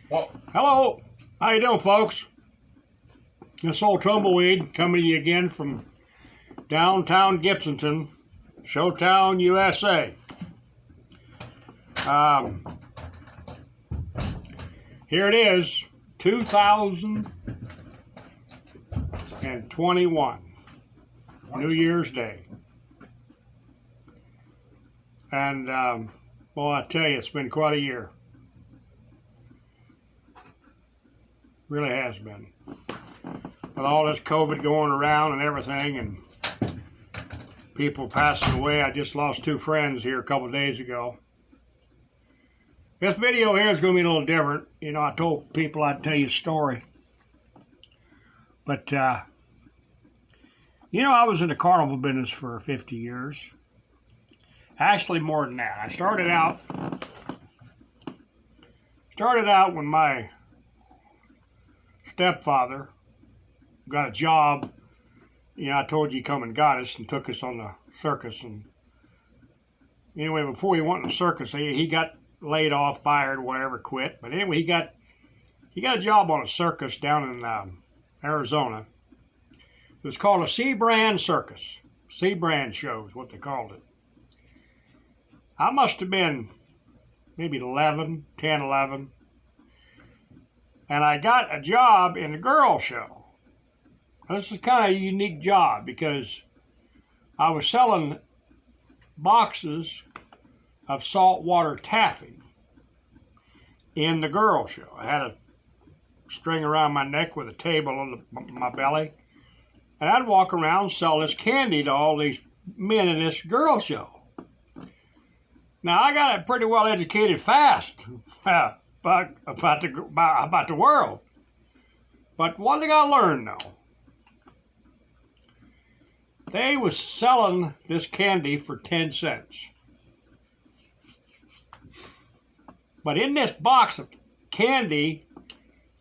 Well, Hello, how you doing, folks? This old Tumbleweed coming to you again from downtown Gibsonton, Showtown, USA. Here it is, 2021, New Year's Day. And, well, I tell you, it's been quite a year. Really has been. With all this COVID going around and everything and people passing away, I just lost two friends here a couple of days ago. This video here is going to be a little different. You know, I told people I'd tell you a story. But, you know, I was in the carnival business for 50 years. Actually, more than that. I started out when my stepfather got a job. You know, I told you he come and got us and took us on the circus. And anyway, before he went in the circus, he got laid off, fired, whatever, quit. But anyway, he got a job on a circus down in Arizona. It was called a C-Brand Circus. C-Brand show is what they called it. I must have been maybe 10, 11. And I got a job in the girl show. This is kind of a unique job because I was selling boxes of saltwater taffy in the girl show. I had a string around my neck with a table on my belly. And I'd walk around and sell this candy to all these men in this girl show. Now, I got it pretty well educated fast about the world. But one thing I learned, though, they was selling this candy for 10 cents. But in this box of candy,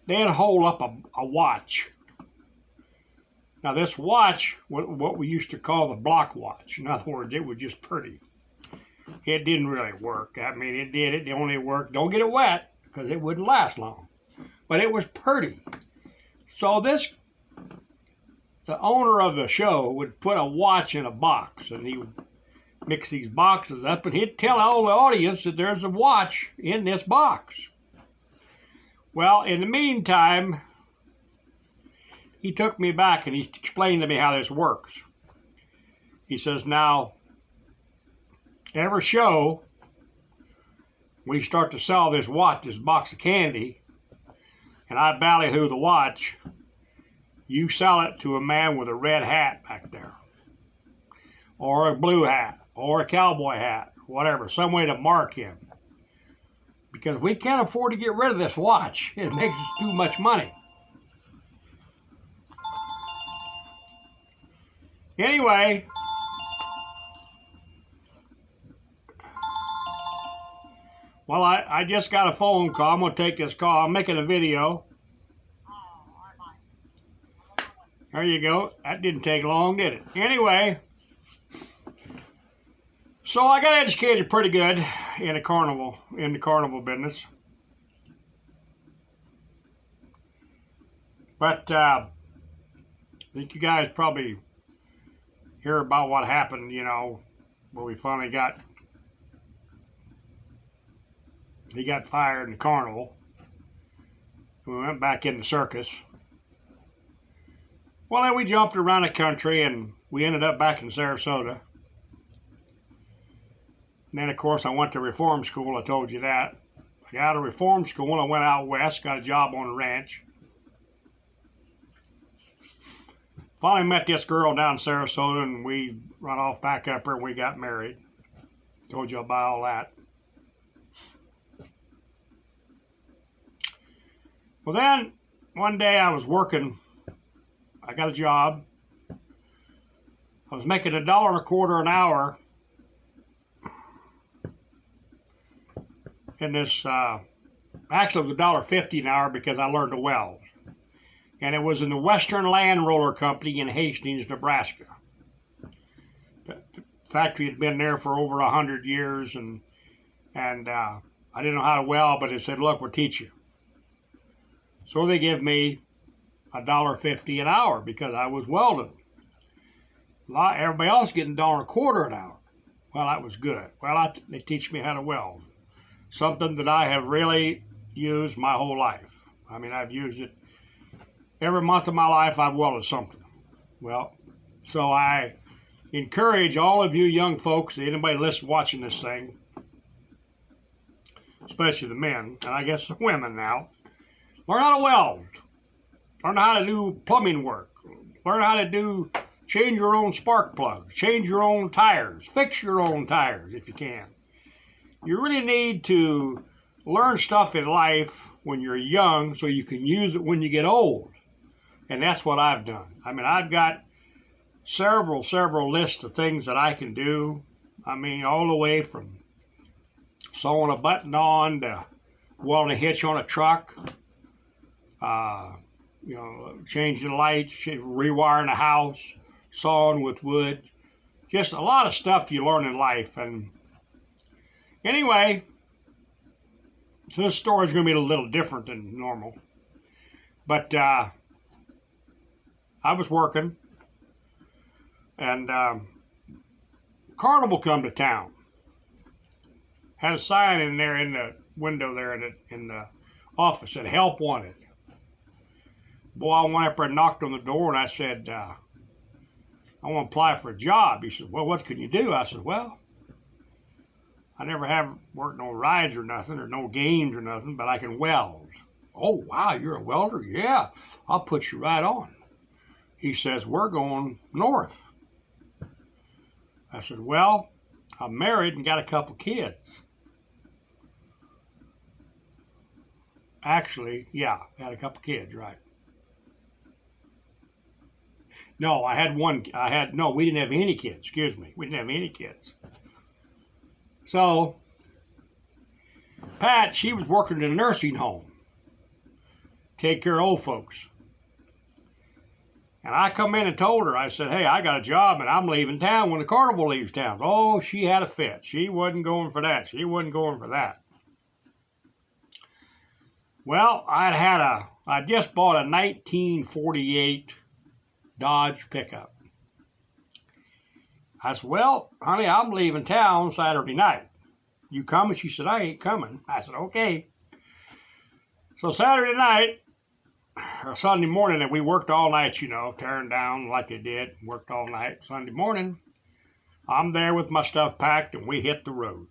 they'd hold up a watch. Now, this watch, what we used to call the block watch. In other words, it was just pretty. It didn't really work. I mean, it did. It only worked. Don't get it wet, because it wouldn't last long. But it was pretty. So the owner of the show would put a watch in a box, and he would mix these boxes up, and he'd tell all the audience that there's a watch in this box. Well, in the meantime, he took me back, and he explained to me how this works. He says, now, every show, we start to sell this watch, this box of candy, and I ballyhoo the watch. You sell it to a man with a red hat back there, or a blue hat, or a cowboy hat, whatever, some way to mark him. Because we can't afford to get rid of this watch. It makes us too much money. Anyway, well, I just got a phone call. I'm going to take this call. I'm making a video. There you go. That didn't take long, did it? Anyway, so I got educated pretty good in the carnival business. But I think you guys probably hear about what happened, you know, where we finally he got fired in the carnival. We went back in the circus. Well, then we jumped around the country and we ended up back in Sarasota. And then, of course, I went to reform school. I told you that. I got out of reform school. I went out west, got a job on a ranch. Finally met this girl down in Sarasota, and we run off back up here and we got married. Told you about all that. Well, then, one day I was working. I got a job. I was making $1.25 an hour in this, actually it was $1.50 an hour because I learned to weld. And it was in the Western Land Roller Company in Hastings, Nebraska. The factory had been there for over 100 years, and I didn't know how to weld, but they said, look, we'll teach you. So they give me $1.50 an hour because I was welding. Everybody else getting $1.25 an hour. Well, that was good. Well, they teach me how to weld. Something that I have really used my whole life. I mean, I've used it every month of my life. I've welded something. Well, so I encourage all of you young folks, anybody watching this thing, especially the men, and I guess the women now, learn how to weld. Learn how to do plumbing work. Learn how to change your own spark plugs, change your own tires, fix your own tires if you can. You really need to learn stuff in life when you're young so you can use it when you get old. And that's what I've done. I mean, I've got several lists of things that I can do. I mean, all the way from sewing a button on to welding a hitch on a truck, changing the lights, rewiring a house, sawing with wood. Just a lot of stuff you learn in life. And anyway, so this story is going to be a little different than normal. But I was working, and Carnival come to town. Had a sign in there in the window there in the office that help wanted. Boy, I went up there and knocked on the door, and I said, I want to apply for a job. He said, well, what can you do? I said, well, I never have worked no rides or nothing, or no games or nothing, but I can weld. Oh, wow, you're a welder? Yeah, I'll put you right on. He says, we're going north. I said, well, I'm married and got a couple kids. Actually, yeah, I had a couple kids, right. No, we didn't have any kids, excuse me. We didn't have any kids. So, Pat, she was working in a nursing home. Take care of old folks. And I come in and told her, I said, hey, I got a job and I'm leaving town when the Carnival leaves town. Oh, she had a fit. She wasn't going for that. She wasn't going for that. Well, I just bought a 1948 Dodge pickup. I said, well, honey, I'm leaving town Saturday night. You coming? She said, I ain't coming. I said, okay. So Saturday night, or Sunday morning, and we worked all night, tearing down like they did, worked all night. Sunday morning, I'm there with my stuff packed, and we hit the road.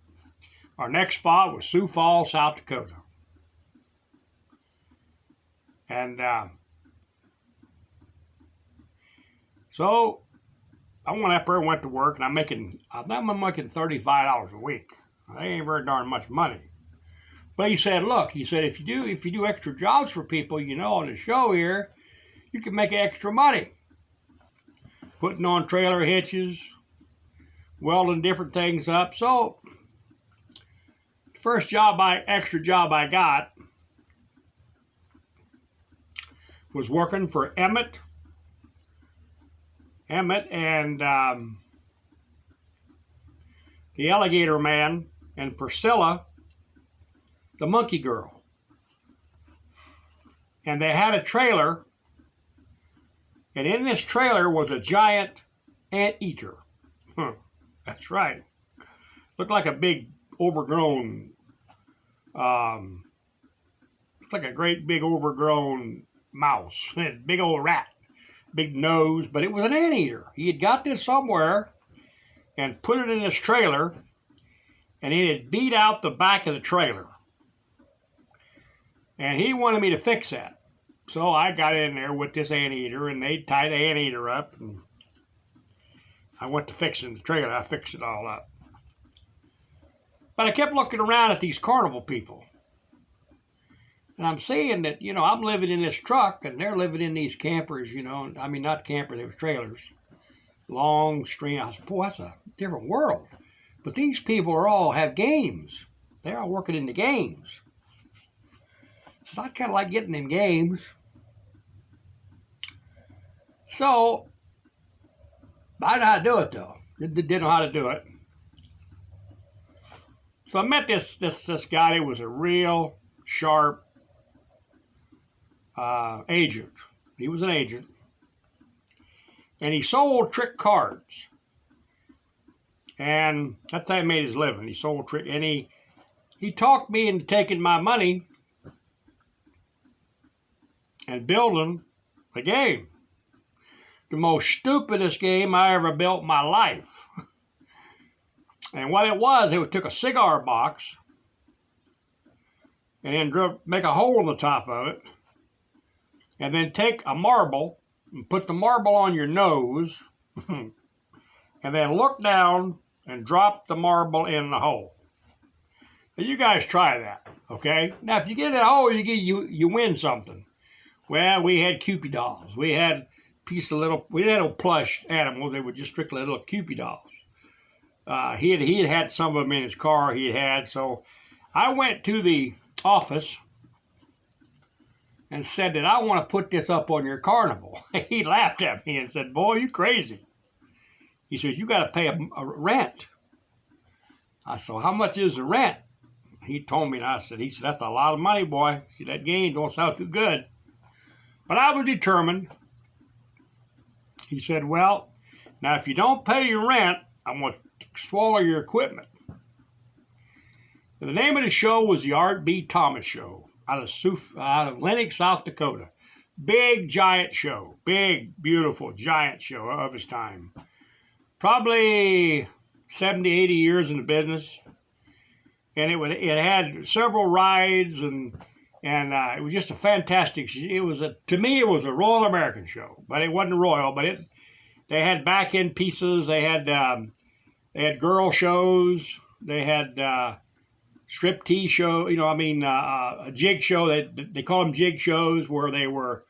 Our next spot was Sioux Falls, South Dakota. And so I went up there and went to work, and I'm making $35 a week. That ain't very darn much money. But he said, look, if you do extra jobs for people, on the show here, you can make extra money. Putting on trailer hitches, welding different things up. So the first extra job I got was working for Emmett and the Alligator Man and Priscilla, the Monkey Girl. And they had a trailer, and in this trailer was a giant anteater. That's right. Looked like a big overgrown, looked like a great big overgrown mouse. Big old rat. Big nose, but it was an anteater. He had got this somewhere and put it in his trailer, and it had beat out the back of the trailer. And he wanted me to fix that. So I got in there with this anteater, and they tied the anteater up, and I went to fixing the trailer. I fixed it all up. But I kept looking around at these Carnival people. And I'm seeing that, I'm living in this truck, and they're living in these campers, I mean, not campers, they were trailers. Long string. I said, boy, that's a different world. But these people all have games. They're all working in the games. So I kind of like getting them games. So, I know how to do it, though. Didn't know how to do it. So I met this guy who was a real sharp agent. He was an agent. And he sold trick cards. And that's how he made his living. He sold trick, and he talked me into taking my money and building a game. The most stupidest game I ever built in my life. And what it was took a cigar box and then make a hole in the top of it, and then take a marble and put the marble on your nose, and then look down and drop the marble in the hole. Now you guys try that, okay? Now if you get in a hole, you win something. Well, we had Cupid dolls. We had we had little plush animals. They were just strictly little Cupid dolls. He had some of them in his car. So I went to the office and said that I want to put this up on your carnival. He laughed at me and said, "Boy, you crazy." He says, "You got to pay a rent." I said, "How much is the rent?" He told me, and he said, "That's a lot of money, boy. See, that game don't sound too good." But I was determined. He said, "Well, now if you don't pay your rent, I'm going to swallow your equipment." And the name of the show was the Art B. Thomas Show out of Lenox, South Dakota. Big, giant show. Big, beautiful, giant show of its time. Probably 70, 80 years in the business. And it had several rides, and it was just a fantastic. To me, it was a Royal American show, but it wasn't royal. But they had back end pieces. They had girl shows. They had strip tease show. A jig show. They call them jig shows, where they were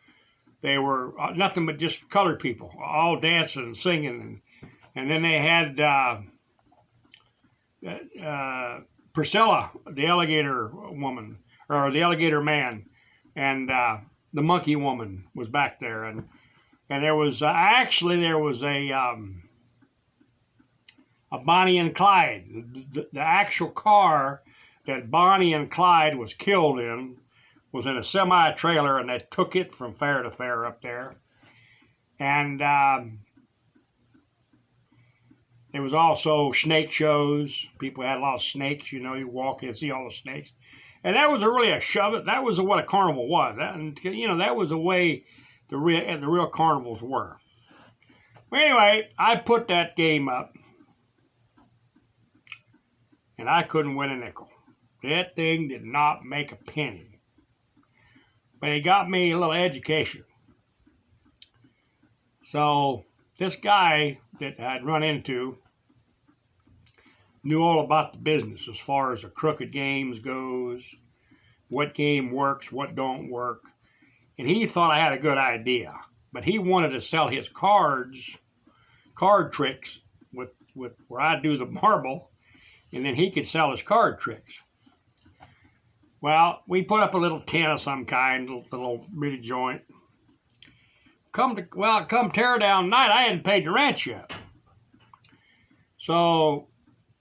nothing but just colored people all dancing and singing, and then they had Priscilla, the alligator woman, or the alligator man, and the monkey woman was back there, and there was a Bonnie and Clyde. The actual car that Bonnie and Clyde was killed in was in a semi-trailer, and they took it from fair to fair up there, and there was also snake shows. People had a lot of snakes. You walk in and see all the snakes. And that was really a shove it. That was what a carnival was. That was the way the real carnivals were. Well, anyway, I put that game up, and I couldn't win a nickel. That thing did not make a penny. But it got me a little education. So this guy that I'd run into knew all about the business as far as the crooked games goes, what game works, what don't work. And he thought I had a good idea, but he wanted to sell his card tricks with where I do the marble, and then he could sell his card tricks. Well, we put up a little tent of some kind, a little bitty joint. Come tear down night, I hadn't paid the rent yet. So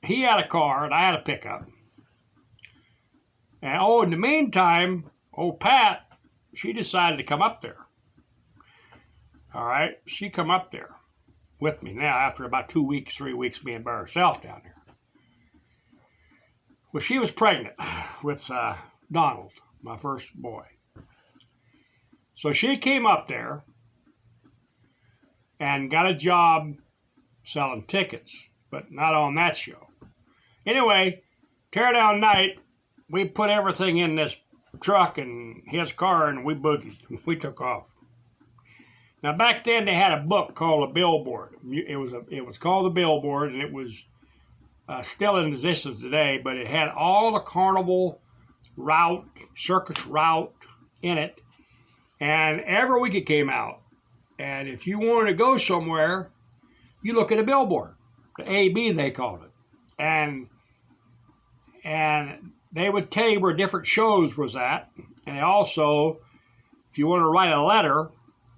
he had a car and I had a pickup. And in the meantime, old Pat, she decided to come up there. All right, she come up there with me now after about 2 weeks, 3 weeks being by herself down there. Well, she was pregnant with Donald, my first boy. So she came up there and got a job selling tickets, but not on that show. Anyway, tear down night, we put everything in this truck and his car, and we boogied. We took off. Now back then they had a book called The Billboard. It was called The Billboard, and it was still in existence today, but it had all the carnival route, circus route in it, and every week it came out. And if you wanted to go somewhere, you look at a billboard, the AB they called it, and they would tell you where different shows was at. And also, if you want to write a letter,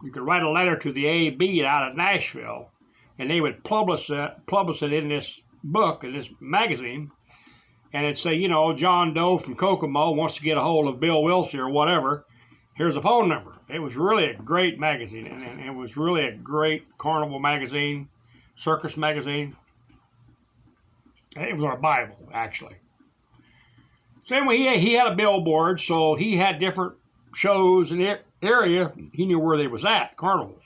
you could write a letter to the AB out of Nashville, and they would publish it in this book, in this magazine, and it'd say, John Doe from Kokomo wants to get a hold of Bill Wilson or whatever, Here's a phone number. It was really a great magazine, and it was really a great carnival magazine, circus magazine. It was our Bible, actually. So anyway, he had a billboard, so he had different shows in the area. He knew where they was at, carnivals.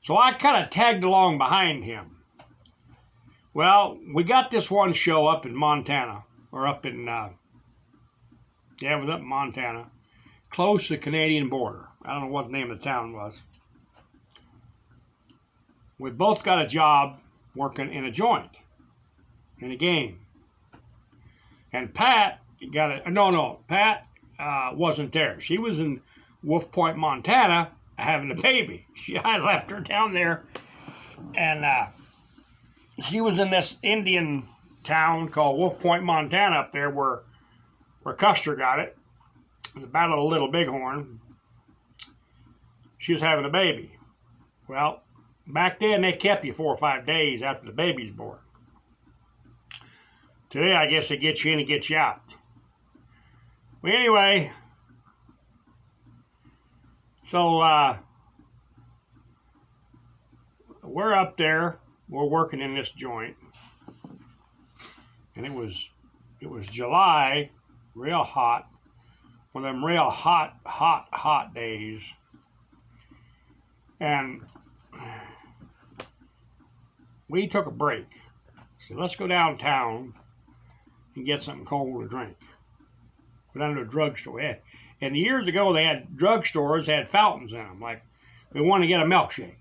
So I kind of tagged along behind him. Well, we got this one show up in Montana, or up in, it was up in Montana, close to the Canadian border. I don't know what the name of the town was. We both got a job working in a joint, in a game. And Pat Pat wasn't there. She was in Wolf Point, Montana, having a baby. I left her down there, and she was in this Indian town called Wolf Point, Montana, up there where Custer got it. It was the Battle of Little Bighorn. She was having a baby. Well, back then they kept you 4 or 5 days after the baby's born. Today, I guess they get you in and get you out. Well, anyway, so we're up there. We're working in this joint, and it was July, real hot, one of them real hot days, and we took a break. So let's go downtown and get something cold to drink. Go down to a drugstore. And years ago, they had drugstores that had fountains in them. Like, we wanted to get a milkshake.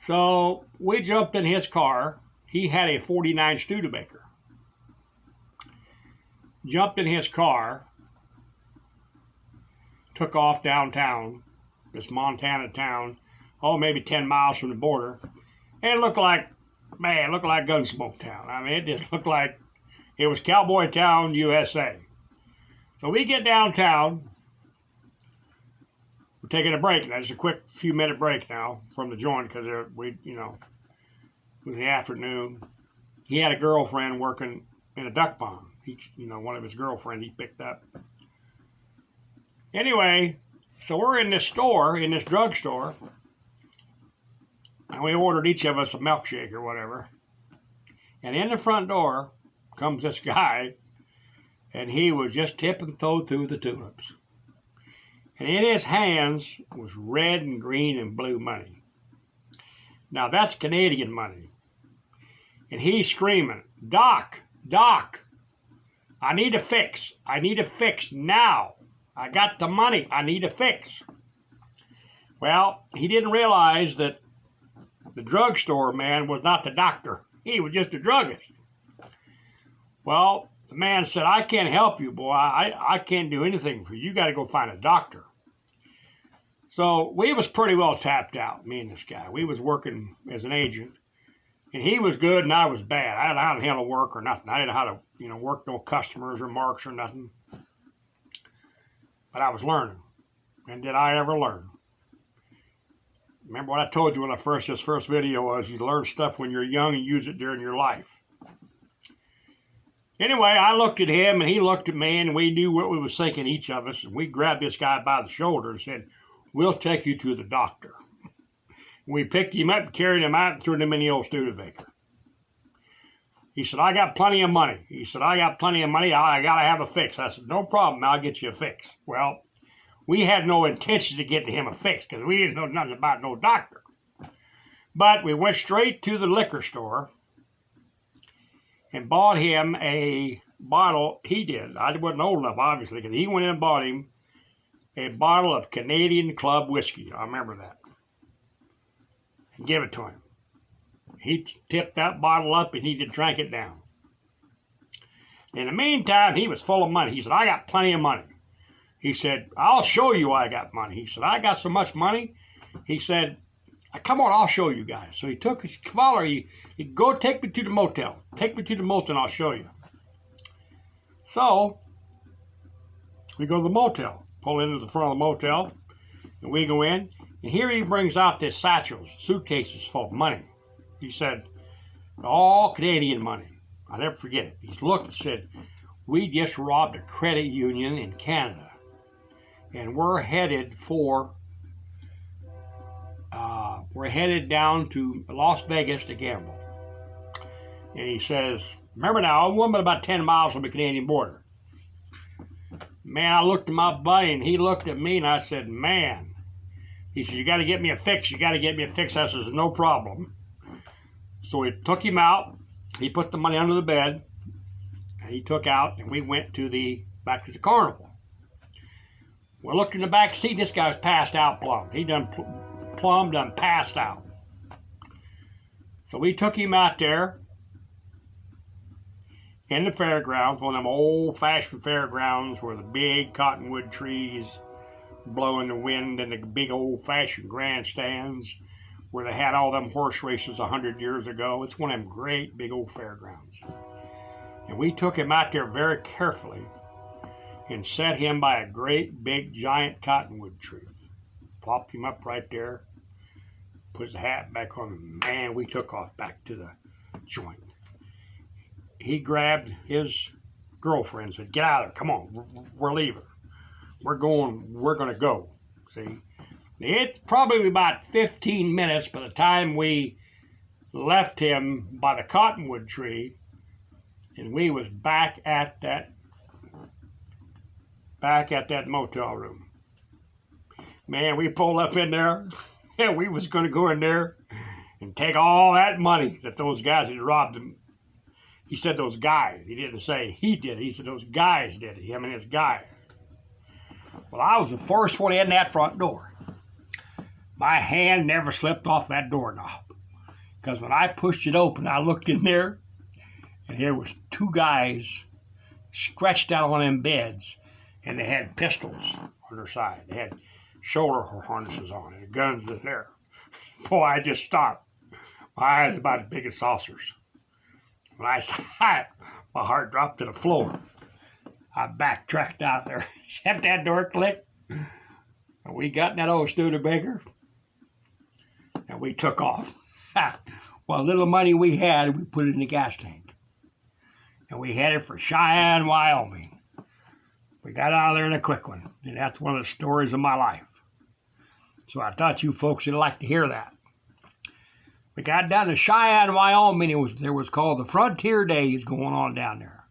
So we jumped in his car. He had a 49 Studebaker. Jumped in his car, took off downtown, this Montana town, maybe 10 miles from the border. And it looked like Gunsmoke Town. I mean, it just looked like it was Cowboy Town, USA. So we get downtown. We're taking a break now. Just a quick few minute break now from the joint because it was the afternoon. He had a girlfriend working in a duck pond. One of his girlfriends he picked up. Anyway, so we're in this store, in this drugstore, and we ordered each of us a milkshake or whatever. And in the front door comes this guy, and he was just tipping through the tulips. And in his hands was red and green and blue money. Now that's Canadian money. And he's screaming, Doc, I need a fix. I need a fix now. I got the money. I need a fix. Well, he didn't realize that the drugstore man was not the doctor. He was just a druggist. Well, the man said, I can't help you, boy. I can't do anything for you. You got to go find a doctor. So we was pretty well tapped out, me and this guy. We was working as an agent. And he was good and I was bad. I didn't know how to handle work or nothing. I didn't know how to, work no customers or marks or nothing. But I was learning. And did I ever learn? Remember what I told you when this first video was, you learn stuff when you're young and use it during your life. Anyway, I looked at him and he looked at me and we knew what we was thinking, each of us. And we grabbed this guy by the shoulder and said, we'll take you to the doctor. We picked him up, carried him out, and threw him in the old Studebaker. He said, I got plenty of money. I got to have a fix. I said, no problem, I'll get you a fix. Well, we had no intention of getting him a fix because we didn't know nothing about no doctor. But we went straight to the liquor store and bought him a bottle. He did. I wasn't old enough, obviously, because he went in and bought him a bottle of Canadian Club whiskey. I remember that. And give it to him. He tipped that bottle up and he just drank it down. In the meantime, he was full of money. He said, I got plenty of money. He said, I'll show you I got money. He said, I got so much money. He said, come on, I'll show you guys. So he took his father, he go take me to the motel. Take me to the motel and I'll show you. So we go to the motel, pull into the front of the motel, and we go in. And here he brings out this satchels, suitcases full of money. He said, all Canadian money. I'll never forget it. He looked and said, we just robbed a credit union in Canada. and we're headed down to Las Vegas to gamble. And he says, remember now, I'm about 10 miles from the Canadian border. Man, I looked at my buddy, and he looked at me, and I said, man. He said, you got to get me a fix. You got to get me a fix. I said, no problem. So we took him out. He put the money under the bed, and he took out, and we went back to the carnival. We looked in the back seat. This guy's passed out plumb. He done passed out. So we took him out there in the fairgrounds, one of them old-fashioned fairgrounds where the big cottonwood trees blow in the wind and the big old-fashioned grandstands where they had all them horse races 100 years ago. It's one of them great big old fairgrounds. And we took him out there very carefully and set him by a great big giant cottonwood tree. Popped him up right there, put his hat back on, and man, we took off back to the joint. He grabbed his girlfriend and said, get out of there, come on, we're leaving. We're gonna go, see. It's probably about 15 minutes by the time we left him by the cottonwood tree, and we was back at that motel room. Man, we pulled up in there, and we was gonna go in there and take all that money that those guys had robbed him. He said those guys. He didn't say he did it. He said those guys did it. Him and his guys. Well, I was the first one in that front door. My hand never slipped off that doorknob. Because when I pushed it open, I looked in there, and there was two guys stretched out on them beds, and they had pistols on their side. They had shoulder harnesses on, and the guns was there. Boy, I just stopped. My eyes about as big as saucers. When I saw it, my heart dropped to the floor. I backtracked out there, kept that door clicked, and we got in that old Studebaker, and we took off. Well, little money we had, we put it in the gas tank. And we headed for Cheyenne, Wyoming. We got out of there in a quick one, and that's one of the stories of my life. So I thought you folks would like to hear that. We got down to Cheyenne, Wyoming. There was called the Frontier Days going on down there.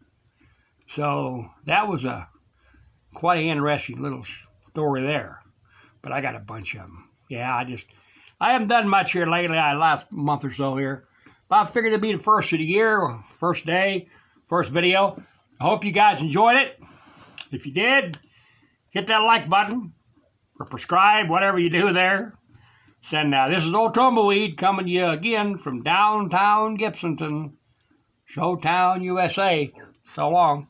So that was quite an interesting little story there. But I got a bunch of them. Yeah, I haven't done much here lately. Last month or so here. But I figured it'd be the first of the year, first day, first video. I hope you guys enjoyed it. If you did, hit that like button or subscribe, whatever you do there. And this is old Tumbleweed coming to you again from downtown Gibsonton, Showtown, USA. So long.